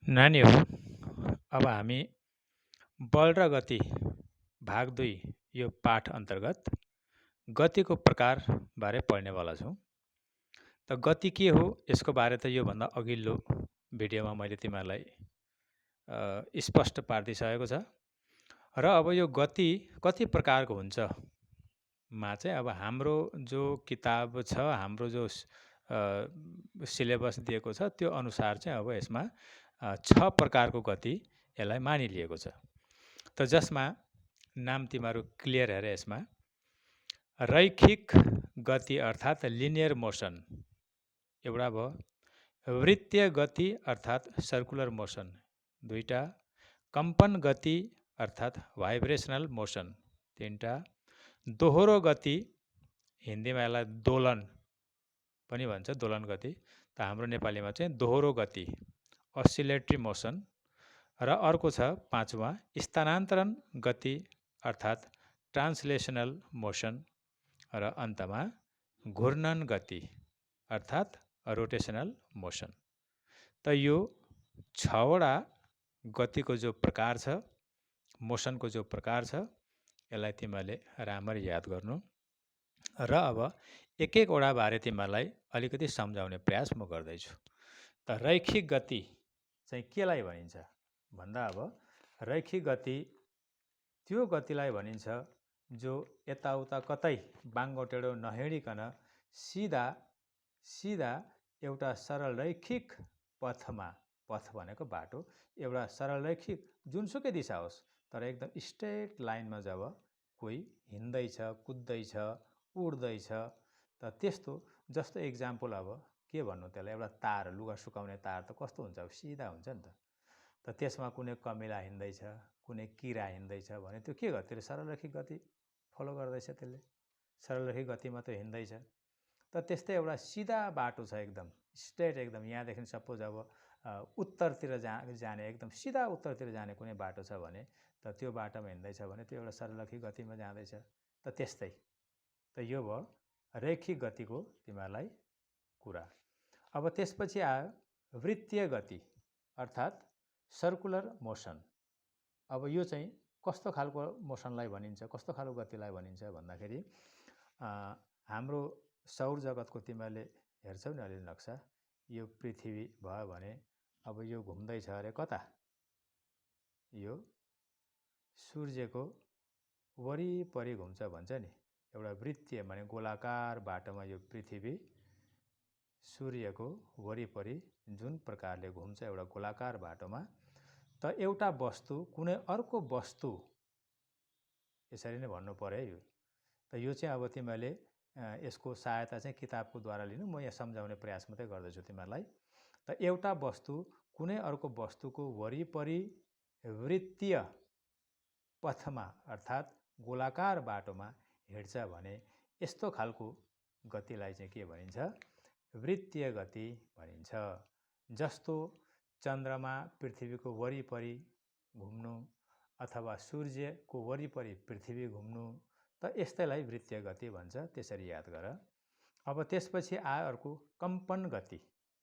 नानीहरू अब हामी बल र गति भाग 2 यो पाठ अन्तर्गत गतिको प्रकार बारे पढ्नेवाला छौँ। त गति के हो यसको बारे त योभन्दा अघिल्लो भिडियोमा मैले तिमीहरूलाई स्पष्ट पारिदिइसकेको छ। र अब यो गति कति प्रकारको हुन्छ मा चाहिँ अब हाम्रो जो किताब छ, हाम्रो जो सिलेबस दिएको छ त्यो अनुसार चाहिँ अब यसमा 6 प्रकारको गति यसलाई मानिलिएको छ। त जसमा नाम तिमीहरू क्लियर हेरे यसमा रैखिक गति अर्थात् लिनियर मोसन एउटा भयो, वृत्तीय गति अर्थात् सर्कुलर मोसन दुईटा, कम्पन गति अर्थात् भाइब्रेसनल मोसन तीनटा, दोहोरो गति हिन्दीमा यसलाई दोलन पनि भन्छ, दोलन गति, त हाम्रो नेपालीमा चाहिँ दोहोरो गति अस्सिलेटरी मोसन, र अर्को छ पाँचवा स्थानान्तरण गति अर्थात् ट्रान्सलेसनल मोसन, र अन्तमा घूर्णन गति अर्थात् रोटेसनल मोसन। त यो 6वटा गतिको जो प्रकार छ, मोसनको जो प्रकार छ, यसलाई तिमीहरूले राम्ररी याद गर्नु। र अब एक एकवटा बारे तिमीहरूलाई अलिकति सम्झाउने प्रयास म गर्दैछु। त रैखिक गति चाहिँ केलाई भनिन्छ भन्दा अब रैखिक गति त्यो गतिलाई भनिन्छ जो यताउता कतै बाङ्गो टेढो नहिँडिकन सिधा एउटा सरल रैखिक पथमा, पथ भनेको बाटो, एउटा सरल रैखिक जुनसुकै दिशा होस् तर एकदम स्ट्रेट लाइनमा जब कोही हिँड्दैछ, कुद्दैछ, उड्दैछ, त त्यस्तो जस्तो एक्जाम्पल अब के भन्नु त्यसलाई, एउटा तार, लुगा सुकाउने तार त कस्तो हुन्छ, अब सिधा हुन्छ नि त। त त्यसमा कुनै कमिला हिँड्दैछ, कुनै किरा हिँड्दैछ भने त्यो के गर्छ, त्यसले सरल रैखिक गति फलो गर्दैछ, त्यसले सरल रैखिक गतिमा त हिँड्दैछ। त त्यस्तै एउटा सिधा बाटो छ, एकदम स्ट्रेट, एकदम यहाँदेखि सपोज अब उत्तरतिर जाने एकदम सिधा उत्तरतिर जाने कुनै बाटो छ भने त त्यो बाटोमा हिँड्दैछ भने त्यो एउटा सरल रैखिक गतिमा जाँदैछ। त त्यस्तै त यो भयो रैखिक गतिको तिमीहरूलाई कुरा। अब त्यसपछि आयो वृत्तीय गति अर्थात् सर्कुलर मोसन। अब यो चाहिँ कस्तो खालको मोसनलाई भनिन्छ, कस्तो खालको गतिलाई भनिन्छ भन्दाखेरि हाम्रो सौर जगतको तिमीहरूले हेर्छौ नि अलि नक्सा, यो पृथ्वी भयो भने अब यो घुम्दैछ अरे कता, यो सूर्यको वरिपरि घुम्छ भन्छ नि। एउटा वृत्तीय माने गोलाकार बाटोमा यो पृथ्वी सूर्यको वरिपरि जुन प्रकारले घुम्छ एउटा गोलाकार बाटोमा, त एउटा वस्तु कुनै अर्को वस्तु, यसरी नै भन्नु पर्यो यो। त यो चाहिँ अब तिमीहरूले यसको सहायता चाहिँ किताबको द्वारा लिनु, म यहाँ सम्झाउने प्रयास मात्रै गर्दैछु तिमीहरूलाई। त एउटा वस्तु कुनै अर्को वस्तुको वरिपरि वृत्तीय पथमा अर्थात् गोलाकार बाटोमा हिँड्छ भने यस्तो खालको गतिलाई चाहिँ के भनिन्छ, वृत्तीय गति भनिन्छ। जस्तो चन्द्रमा पृथ्वीको वरिपरि घुम्नु अथवा सूर्यको वरिपरि पृथ्वी घुम्नु, त यस्तैलाई वृत्तीय गति भन्छ, त्यसरी याद गर। अब त्यसपछि आयो अर्को कम्पन गति।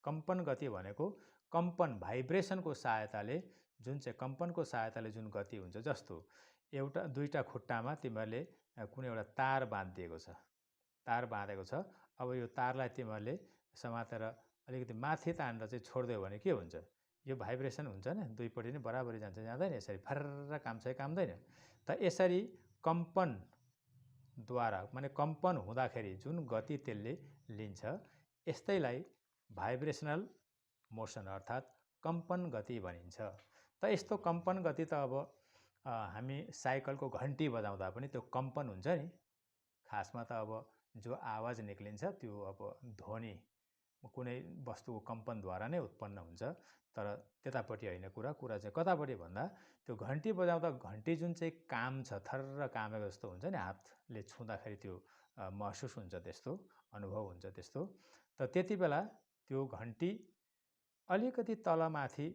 कम्पन गति भनेको कम्पन, भाइब्रेसनको सहायताले जुन चाहिँ कम्पनको सहायताले जुन गति हुन्छ, जस्तो एउटा दुईटा खुट्टामा तिमीहरूले कुनै एउटा तार बाँधिदिएको छ, तार बाँधेको छ। अब यो तारलाई तिमीहरूले समातेर अलिकति माथि तानेर चाहिँ छोडिदियो भने के हुन्छ, यो भाइब्रेसन हुन्छ नि, दुईपट्टि नै बराबरी जान्छ, जाँदैन, यसरी फर्र काम्छ काम्दैन। त यसरी कम्पनद्वारा माने कम्पन हुँदाखेरि जुन गति त्यसले लिन्छ, यस्तैलाई भाइब्रेसनल मोसन अर्थात् कम्पन गति भनिन्छ। त यस्तो कम्पन गति त अब हामी साइकलको घन्टी बजाउँदा पनि त्यो कम्पन हुन्छ नि। खासमा त अब जो आवाज निक्लिन्छ त्यो अब ध्वनि कुनै वस्तुको कम्पनद्वारा नै उत्पन्न हुन्छ। तर त्यतापट्टि होइन, कुरा चाहिँ कतापट्टि भन्दा त्यो घन्टी बजाउँदा घन्टी जुन चाहिँ काम छ, थर्र कामेको जस्तो हुन्छ नि, हातले छुँदाखेरि त्यो महसुस हुन्छ, त्यस्तो अनुभव हुन्छ त्यस्तो। त त्यति बेला त्यो घन्टी अलिकति तलमाथि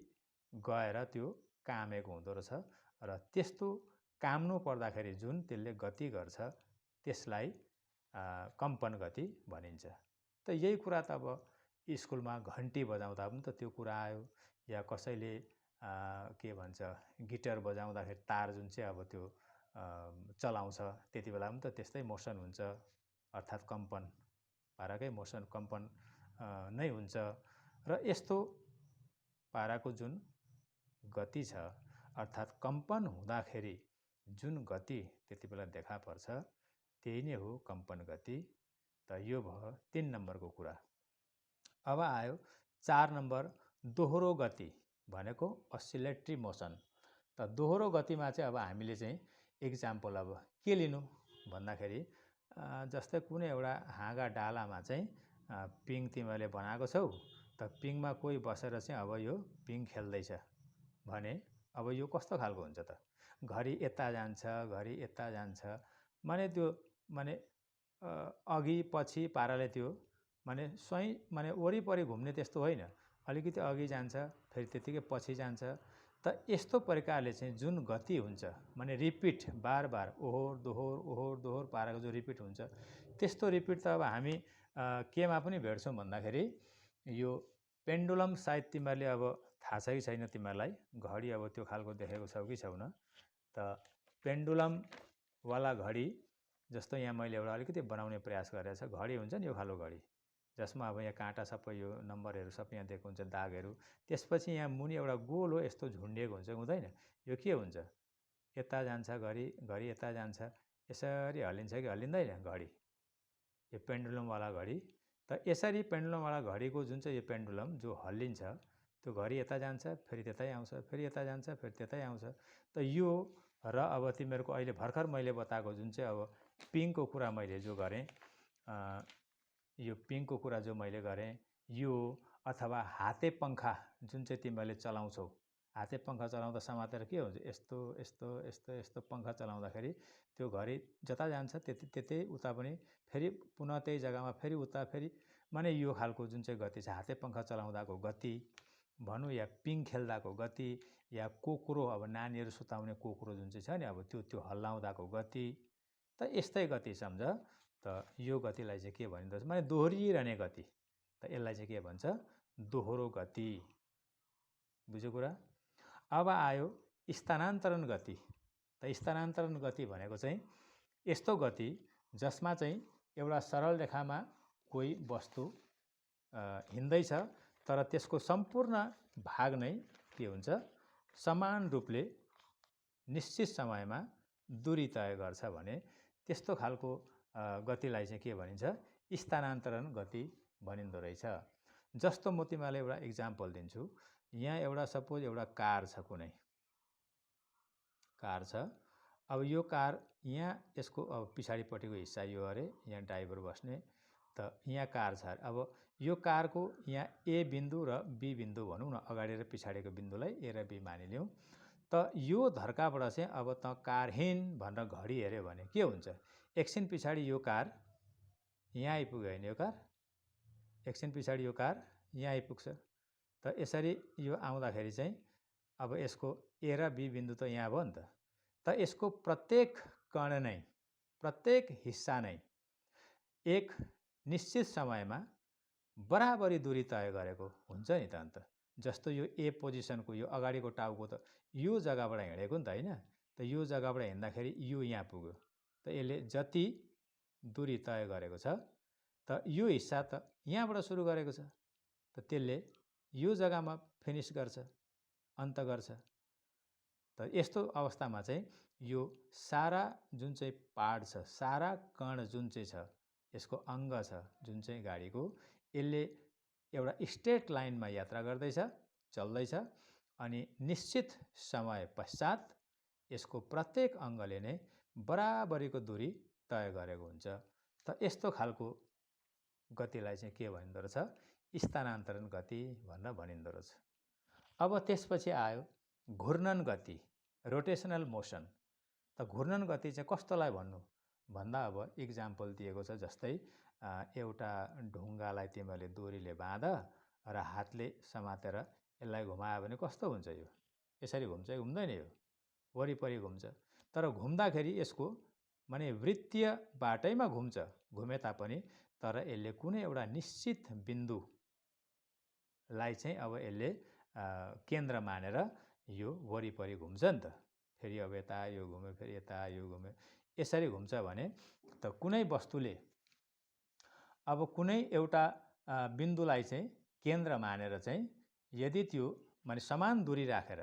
गएर त्यो कामेको हुँदो रहेछ, र त्यस्तो काम्नु पर्दाखेरि जुन त्यसले गति गर्छ त्यसलाई कम्पन गति भनिन्छ। त यही कुरा त अब स्कुलमा घन्टी बजाउँदा पनि त त्यो कुरा आयो, या कसैले के भन्छ गिटार बजाउँदाखेरि तार जुन चाहिँ अब त्यो चलाउँछ त्यति बेला पनि त त्यस्तै मोसन हुन्छ, अर्थात् कम्पन, पाराकै मोसन कम्पन नै हुन्छ। र यस्तो पाराको जुन गति छ अर्थात् कम्पन हुँदाखेरि जुन गति त्यति बेला देखा पर्छ त्यही नै हो कम्पन गति। त यो भयो 3 नम्बरको कुरा। अब आयो 4 नम्बर दोहोरो गति भनेको अस्सिलेटरी मोसन। त दोहोरो गतिमा चाहिँ अब हामीले चाहिँ एक्जाम्पल अब के लिनु भन्दाखेरि जस्तै कुनै एउटा हाँगा डालामा चाहिँ पिङ तिमीले बनाएको छौ, त पिङमा कोही बसेर चाहिँ अब यो पिङ खेल्दैछ भने अब यो कस्तो खालको हुन्छ त, घरि यता जान्छ घरि यता जान्छ, माने त्यो माने अघि पछि पाराले त्यो माने स्वयं माने वरिपरि घुम्ने त्यस्तो होइन, अलिकति अघि जान्छ फेरि त्यतिकै पछि जान्छ। त यस्तो प्रकारले चाहिँ जुन गति हुन्छ माने रिपिट बार बार ओहोर दोहोर पाराको जो रिपिट हुन्छ त्यस्तो रिपिट त अब हामी केमा पनि भेट्छौँ भन्दाखेरि यो पेन्डुलम, सायद तिमीहरूले अब थाहा छ कि छैन तिमीहरूलाई, घडी अब त्यो खालको देखेको छौ कि छैन। त पेन्डुलमवाला घडी जस्तो यहाँ मैले एउटा अलिकति बनाउने प्रयास गरेको छ, घडी हुन्छ नि यो खालको घडी जसमा अब यहाँ काँटा सबै यो नम्बरहरू सबै यहाँ दिएको हुन्छ दागहरू, त्यसपछि यहाँ मुनि एउटा गोलो यस्तो झुन्डिएको हुन्छ, हुँदैन? यो के हुन्छ, यता जान्छ घरि घरि यता जान्छ, यसरी हल्लिन्छ कि हल्लिँदैन घडी, यो पेन्डुलमवाला घडी। त यसरी पेन्डुलमवाला घडीको जुन चाहिँ यो पेन्डुलम जो हल्लिन्छ त्यो घरि यता जान्छ फेरि त्यतै आउँछ, फेरि यता जान्छ फेरि त्यतै आउँछ। त यो र अब तिमीहरूको अहिले भर्खर मैले बताएको जुन चाहिँ अब पिङको कुरा मैले जो गरेँ, यो पिङको कुरा जो मैले गरेँ, यो अथवा हाते पङ्खा जुन चाहिँ तिमीहरूले चलाउँछौ, हाते पङ्खा चलाउँदा समातेर के हुन्छ, यस्तो यस्तो यस्तो यस्तो पङ्खा चलाउँदाखेरि त्यो घरि जता जान्छ त्यतै उता पनि फेरि पुनः त्यही जग्गामा फेरि उता फेरि, माने यो खालको जुन चाहिँ गति छ हाते पङ्खा चलाउँदाको गति भनौँ, या पिङ खेल्दाको गति, या कोक्रो अब नानीहरू सुताउने कोक्रो जुन चाहिँ छ नि अब त्यो हल्लाउँदाको गति, त यस्तै गति सम्झ। त यो गतिलाई चाहिँ के भनिन्छ, माने दोहोरिरहने गति, त यसलाई चाहिँ के भन्छ, दोहोरो गति। बुझ्यो कुरा? अब आयो स्थानान्तरण गति। त स्थानान्तरण गति भनेको चाहिँ यस्तो गति जसमा चाहिँ एउटा सरल रेखामा कोही वस्तु हिँड्दैछ तर त्यसको सम्पूर्ण भाग नै के हुन्छ, समान रूपले निश्चित समयमा दूरी तय गर्छ भने त्यस्तो खालको गतिलाई चाहिँ के भनिन्छ, स्थानान्तरण गति भनिँदो रहेछ। जस्तो म तिमीलाई एउटा इक्जाम्पल दिन्छु, यहाँ एउटा सपोज एउटा कार छ, कुनै कार छ, अब यो कार यहाँ यसको अब पछाडिपट्टिको हिस्सा यो अरे, यहाँ ड्राइभर बस्ने, त यहाँ कार छ। अब यो कारको यहाँ ए बिन्दु र बी बिन्दु भनौँ न, अगाडि र पछाडिको बिन्दुलाई ए र बी मानिलिउँ। त यो धर्काबाट चाहिँ अब त कार हिँड भनेर घडी हेऱ्यो भने के हुन्छ, एकछिन पछाडि यो कार यहाँ आइपुग्यो होइन, यो कार एकछिन पछाडि यो कार यहाँ आइपुग्छ। त यसरी यो आउँदाखेरि चाहिँ अब यसको ए र बी बिन्दु त यहाँ भयो नि त। त यसको प्रत्येक कण नै, प्रत्येक हिस्सा नै एक निश्चित समयमा बराबरी दूरी तय गरेको हुन्छ नि त अन्त। जस्तो यो ए पोजिसनको यो अगाडिको टाउको त यो जग्गाबाट हिँडेको नि त होइन, त यो जग्गाबाट हिँड्दाखेरि यो यहाँ पुग्यो, त यसले जति दूरी तय गरेको छ त यो हिस्सा त यहाँबाट सुरु गरेको छ, त त्यसले यो जग्गामा फिनिस गर्छ, अन्त गर्छ। त यस्तो अवस्थामा चाहिँ यो सारा जुन चाहिँ पार्ट छ, सारा कण जुन चाहिँ छ, यसको अङ्ग छ जुन चाहिँ गाडीको, यसले एउटा स्ट्रेट लाइनमा यात्रा गर्दैछ, चल्दैछ, अनि निश्चित समय पश्चात यसको प्रत्येक अङ्गले नै बराबरीको दूरी तय गरेको हुन्छ। त यस्तो खालको गतिलाई चाहिँ के भनिँदो रहेछ, स्थानान्तरण गति भनेर भनिँदो रहेछ। अब त्यसपछि आयो घूर्णन गति, रोटेसनल मोसन। त घूर्णन गति चाहिँ कस्तोलाई भन्नु भन्दा अब इक्जाम्पल दिएको छ, जस्तै एउटा ढुङ्गालाई तिमीहरूले दोरीले बाँध र हातले समातेर यसलाई घुमायो भने कस्तो हुन्छ, यो यसरी घुम्छ कि घुम्दैन, यो वरिपरि घुम्छ। तर घुम्दाखेरि यसको माने वृत्तीय बाटैमा घुम्छ, घुमे तापनि तर यसले कुनै एउटा निश्चित बिन्दु बिन्दुलाई चाहिँ अब यसले केन्द्र मानेर यो वरिपरि घुम्छ नि त। फेरि अब यता यो घुम्यो, फेरि यता यो घुम्यो, यसरी घुम्छ भने त कुनै वस्तुले अब कुनै एउटा बिन्दुलाई चाहिँ केन्द्र मानेर चाहिँ यदि त्यो माने समान दूरी राखेर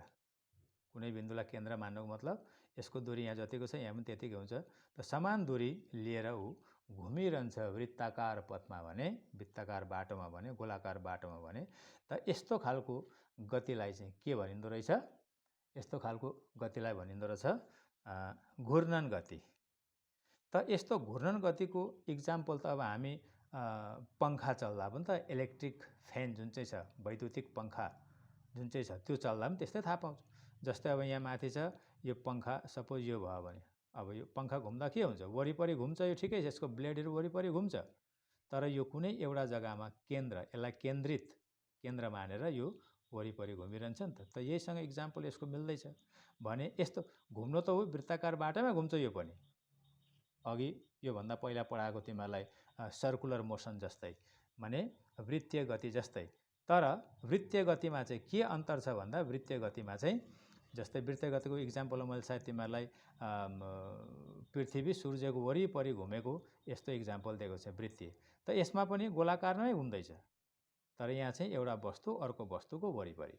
कुनै बिन्दुलाई केन्द्र मान्नुको मतलब यसको दूरी यहाँ जतिको छ यहाँ पनि त्यतिकै हुन्छ। त समान दूरी लिएर ऊ घुमिरहन्छ वृत्ताकार पथमा भने, वृत्ताकार बाटोमा भने, गोलाकार बाटोमा भने त यस्तो खालको गतिलाई चाहिँ के भनिँदो रहेछ? यस्तो खालको गतिलाई भनिँदो रहेछ घूर्णन गति। त यस्तो घूर्णन गतिको इक्जाम्पल त अब हामी पङ्खा चल्दा पनि त इलेक्ट्रिक फ्यान जुन चाहिँ छ, वैद्युतिक पङ्खा जुन चाहिँ छ त्यो चल्दा पनि त्यस्तै थाहा पाउँछ। जस्तै अब यहाँ माथि छ यो पङ्खा, सपोज यो भयो भने अब यो पङ्खा घुम्दा के हुन्छ? वरिपरि घुम्छ, यो ठिकै छ, यसको ब्लेडहरू वरिपरि घुम्छ। तर यो कुनै एउटा जग्गामा केन्द्र, यसलाई केन्द्र मानेर यो वरिपरि घुमिरहन्छ नि त। त यहीसँग इक्जाम्पल यसको मिल्दैछ भने यस्तो घुम्नु त हो वृत्ताकार बाटोमा घुम्छ यो पनि। अघि योभन्दा पहिला पढाएको तिमीहरूलाई सर्कुलर मोसन जस्तै माने वृत्तीय गति जस्तै। तर वृत्तीय गतिमा चाहिँ के अन्तर छ भन्दा वृत्तीय गतिमा चाहिँ जस्तै वृत्तीय गतिको इक्जाम्पलमा मैले सायद तिमीहरूलाई पृथ्वी सूर्यको वरिपरि घुमेको यस्तो इक्जाम्पल दिएको छ वृत्तीय। त यसमा पनि गोलाकारमै घुम्दैछ, तर यहाँ चाहिँ एउटा वस्तु अर्को वस्तुको वरिपरि।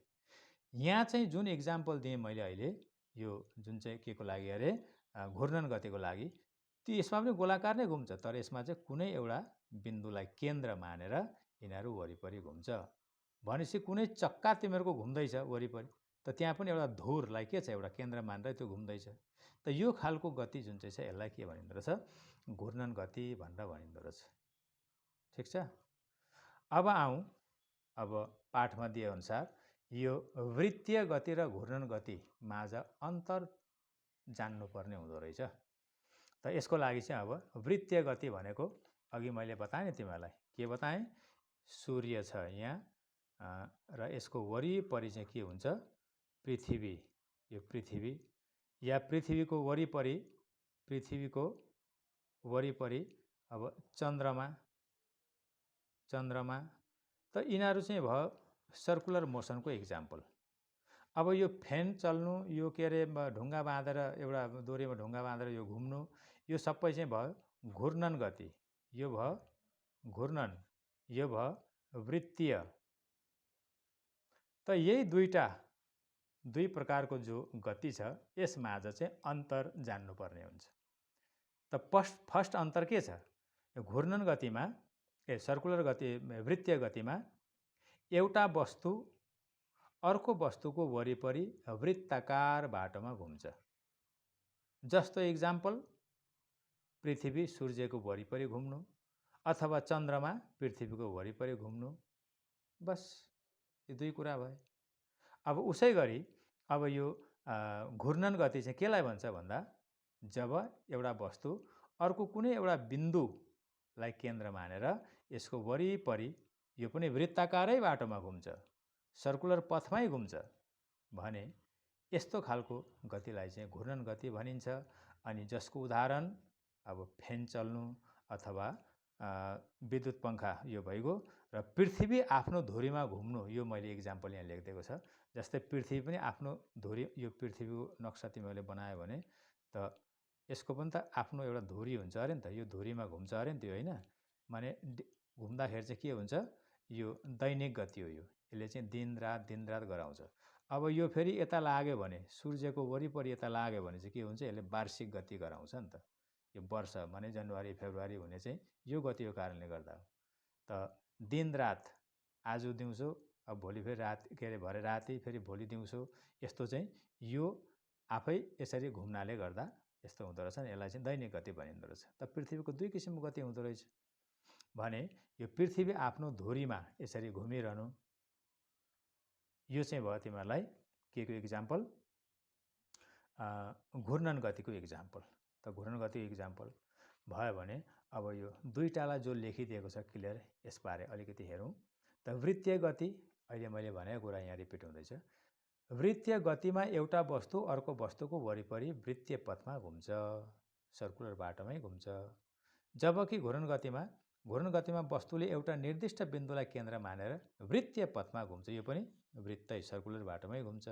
यहाँ चाहिँ जुन इक्जाम्पल दिएँ मैले अहिले, यो जुन चाहिँ के को लागि अरे घूर्णन गतिको लागि, त्यो यसमा पनि गोलाकार नै घुम्छ, तर यसमा चाहिँ कुनै एउटा बिन्दुलाई केन्द्र मानेर यिनीहरू वरिपरि घुम्छ। भनेपछि कुनै चक्का तिमीहरूको घुम्दैछ वरिपरि, त त्यहाँ पनि एउटा धुरलाई के छ, एउटा केन्द्र मानेर त्यो घुम्दैछ। त यो खालको गति जुन चाहिँ छ यसलाई के भनिँदो रहेछ? घूर्णन गति भनेर भनिँदो रहेछ। ठिक छ। अब आउँ, अब पाठमा दिए अनुसार यो वृत्तीय गति र घूर्णन गति माझ अन्तर जान्नुपर्ने हुँदो रहेछ। त यसको लागि चाहिँ अब वृत्तीय गति भनेको अघि मैले बताएँ नि तिमीहरूलाई, के बताएँ? सूर्य छ यहाँ र यसको वरिपरि चाहिँ के हुन्छ? पृथ्वी। यो पृथ्वी या पृथ्वीको वरिपरि अब चन्द्रमा त यिनीहरू चाहिँ भयो सर्कुलर मोसनको इक्जाम्पल। अब यो फ्यान चल्नु, यो के अरे ढुङ्गा बाँधेर एउटा डोरीमा ढुङ्गा बाँधेर यो घुम्नु, यो सबै चाहिँ भयो घूर्णन गति। यो भयो घूर्णन, यो भयो वृत्तीय। त यही दुई प्रकारको जो गति छ यसमाझ चाहिँ अन्तर जान्नुपर्ने हुन्छ। त फर्स्ट अन्तर के छ? घूर्णन गतिमा सर्कुलर गति वृत्तीय गतिमा एउटा वस्तु अर्को वस्तुको वरिपरि वृत्ताकार बाटोमा घुम्छ। जस्तो इक्जाम्पल पृथ्वी सूर्यको वरिपरि घुम्नु अथवा चन्द्रमा पृथ्वीको वरिपरि घुम्नु, बस यो दुई कुरा भयो। अब उसै गरी अब यो घूर्णन गति चाहिँ केलाई भन्छ भन्दा जब एउटा वस्तु अर्को कुनै एउटा बिन्दुलाई केन्द्र मानेर यसको वरिपरि यो पनि वृत्ताकारै बाटोमा घुम्छ, सर्कुलर पथमै घुम्छ भने यस्तो खालको गतिलाई चाहिँ घूर्णन गति भनिन्छ। अनि जसको उदाहरण अब फ्यान चल्नु अथवा विद्युत पङ्खा यो भइगयो र पृथ्वी आफ्नो धुरीमा घुम्नु, यो मैले इक्जाम्पल यहाँ लेखिदिएको छ। जस्तै पृथ्वी पनि आफ्नो धुरी, यो पृथ्वीको नक्सा तिमीहरूले बनायो भने त यसको पनि त आफ्नो एउटा धुरी हुन्छ अरे नि त, यो धुरीमा घुम्छ अरे नि त्यो, होइन? माने घुम्दाखेरि चाहिँ के हुन्छ? यो दैनिक गति हो। यसले चाहिँ दिन रात गराउँछ। अब यो फेरि यता लाग्यो भने सूर्यको वरिपरि यता लाग्यो भने चाहिँ के हुन्छ? यसले वार्षिक गति गराउँछ नि त। यो वर्ष माने जनवरी फेब्रुअरी हुने चाहिँ यो गतिको कारणले गर्दा हो। त दिन रात, आज दिउँसो, अब भोलि फेरि राति, के अरे भरे राति, फेरि भोलि दिउँसो, यस्तो चाहिँ यो आफै यसरी घुम्नाले गर्दा यस्तो हुँदो रहेछ नि। यसलाई चाहिँ दैनिक गति भनिँदो रहेछ। त पृथ्वीको दुई किसिमको गति हुँदो रहेछ भने यो पृथ्वी आफ्नो धुरीमा यसरी घुमिरहनु, यो चाहिँ भयो तिमीहरूलाई के को इक्जाम्पल? घूर्णन गतिको इक्जाम्पल। त घूर्णन गतिको इक्जाम्पल भयो भने अब यो दुईटालाई जो लेखिदिएको छ क्लियर, यसबारे अलिकति हेरौँ। त वृत्तीय गति, अहिले मैले भनेको कुरा यहाँ रिपिट हुँदैछ। वृत्तीय गतिमा एउटा वस्तु अर्को वस्तुको वरिपरि वृत्तीय पथमा घुम्छ, सर्कुलर बाटोमै घुम्छ। जबकि घूर्णन गतिमा घूर्णन गतिमा वस्तुले एउटा निर्दिष्ट बिन्दुलाई केन्द्र मानेर वृत्तीय पथमा घुम्छ। यो पनि वृत्तै सर्कुलर बाटोमै घुम्छ।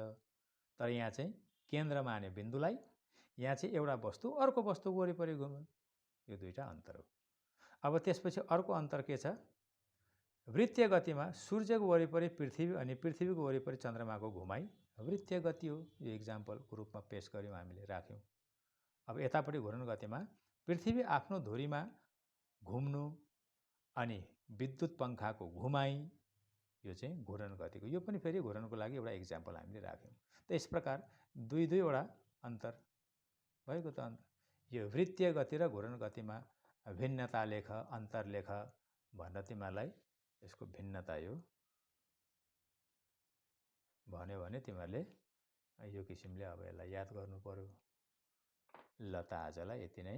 तर यहाँ चाहिँ केन्द्र माने बिन्दुलाई, यहाँ चाहिँ एउटा वस्तु अर्को वस्तुको वरिपरि घुम्यो। यो दुईटा अन्तर हो। अब त्यसपछि अर्को अन्तर के छ? वृत्तीय गतिमा सूर्यको वरिपरि पृथ्वी अनि पृथ्वीको वरिपरि चन्द्रमाको घुमाइ वृत्तीय गति हो। यो इक्जाम्पलको रूपमा पेश गर्यौँ, हामीले राख्यौँ। अब यतापट्टि घूर्णन गतिमा पृथ्वी आफ्नो धुरीमा घुम्नु अनि विद्युत पङ्खाको घुमाइ, यो चाहिँ घूर्णन गतिको। यो पनि फेरि घूर्णनको लागि एउटा इक्जाम्पल हामीले राख्यौँ। त यस प्रकार दुईवटा अन्तर भएको त अन्त। यो वृत्तीय गति र घूर्णन गतिमा भिन्नता लेख, अन्तर लेख भनेर तिमीहरूलाई यसको भिन्नता यो भन्यो भने तिमीहरूले यो किसिमले अब यसलाई याद गर्नु पर्यो। ल त आजलाई यति नै।